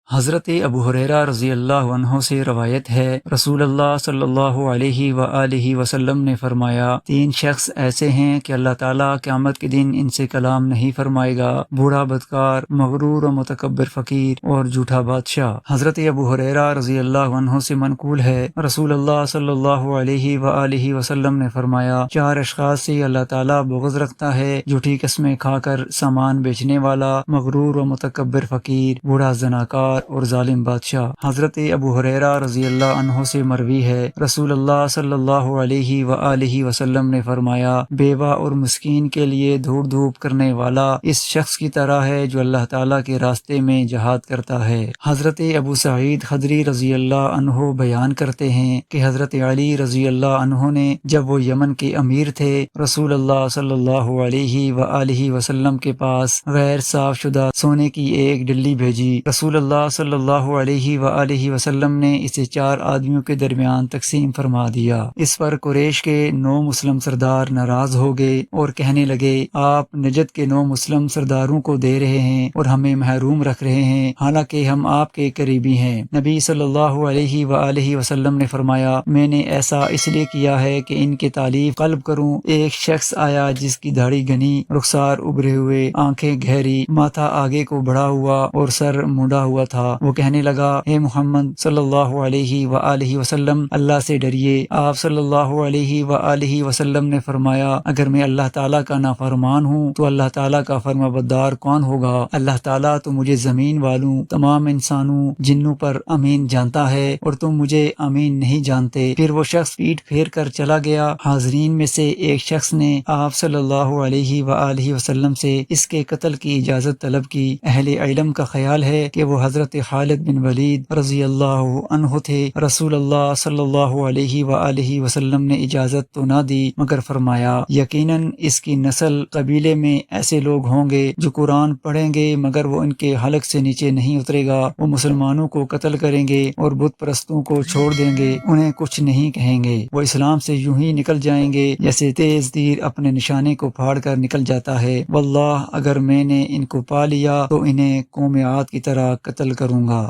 حضرت ابو ہریرہ رضی اللہ عنہ سے روایت ہے، رسول اللہ صلی اللہ علیہ وآلہ وسلم نے فرمایا، 3 شخص ایسے ہیں کہ اللہ تعالیٰ قیامت کے دن ان سے کلام نہیں فرمائے گا: بوڑھا بدکار، مغرور و متکبر فقیر، اور جھوٹا بادشاہ۔ حضرت ابو ہریرہ رضی اللہ عنہ سے منقول ہے، رسول اللہ صلی اللہ علیہ وآلہ وسلم نے فرمایا، 4 اشخاص سے اللہ تعالیٰ بغض رکھتا ہے: جھوٹی قسمیں کھا کر سامان بیچنے والا، مغرور و متکبر فقیر، بوڑھا زناکار اور ظالم بادشاہ۔ حضرت ابو ہریرہ رضی اللہ عنہ سے مروی ہے، رسول اللہ صلی اللہ علیہ وآلہ وسلم نے فرمایا، بیوہ اور مسکین کے لیے دوڑ دھوپ کرنے والا اس شخص کی طرح ہے جو اللہ تعالیٰ کے راستے میں جہاد کرتا ہے۔ حضرت ابو سعید خدری رضی اللہ عنہ بیان کرتے ہیں کہ حضرت علی رضی اللہ عنہ نے جب وہ یمن کے امیر تھے، رسول اللہ صلی اللہ علیہ وآلہ وسلم کے پاس غیر صاف شدہ سونے کی ایک ڈلی بھیجی۔ رسول اللہ صلی اللہ علیہ وآلہ وسلم نے اسے 4 آدمیوں کے درمیان تقسیم فرما دیا۔ اس پر قریش کے 9 مسلم سردار ناراض ہو گئے اور کہنے لگے، آپ نجد کے 9 مسلم سرداروں کو دے رہے ہیں اور ہمیں محروم رکھ رہے ہیں، حالانکہ ہم آپ کے قریبی ہیں۔ نبی صلی اللہ علیہ وآلہ وسلم نے فرمایا، میں نے ایسا اس لیے کیا ہے کہ ان کے تعلیف قلب کروں۔ ایک شخص آیا جس کی داڑھی گھنی، رخسار ابھرے ہوئے، آنکھیں گہری، ماتھا آگے کو بڑھا ہوا اور سر مونڈا ہوا تھا۔ وہ کہنے لگا، اے محمد صلی اللہ علیہ وآلہ وسلم، اللہ سے ڈریے۔ آپ صلی اللہ علیہ وآلہ وسلم نے فرمایا، اگر میں اللہ تعالیٰ کا نافرمان ہوں تو اللہ تعالیٰ کا فرمانبردار کون ہوگا؟ اللہ تعالیٰ تو مجھے زمین والوں، تمام انسانوں، جنوں پر امین جانتا ہے اور تم مجھے امین نہیں جانتے۔ پھر وہ شخص پیٹھ پھیر کر چلا گیا۔ حاضرین میں سے ایک شخص نے آپ صلی اللہ علیہ وآلہ وسلم سے اس کے قتل کی اجازت طلب کی۔ اہل علم کا خیال ہے کہ وہ حضرت خالد بن ولید رضی اللہ عنہ تھے۔ رسول اللہ صلی اللہ علیہ وآلہ وسلم نے اجازت تو نہ دی، مگر فرمایا، یقیناً اس کی نسل قبیلے میں ایسے لوگ ہوں گے جو قرآن پڑھیں گے مگر وہ ان کے حلق سے نیچے نہیں اترے گا۔ وہ مسلمانوں کو قتل کریں گے اور بت پرستوں کو چھوڑ دیں گے، انہیں کچھ نہیں کہیں گے۔ وہ اسلام سے یوں ہی نکل جائیں گے جیسے تیز تیر اپنے نشانے کو پھاڑ کر نکل جاتا ہے۔ واللہ اگر میں نے ان کو پا لیا تو انہیں قوم عاد کی طرح قتل کروں گا۔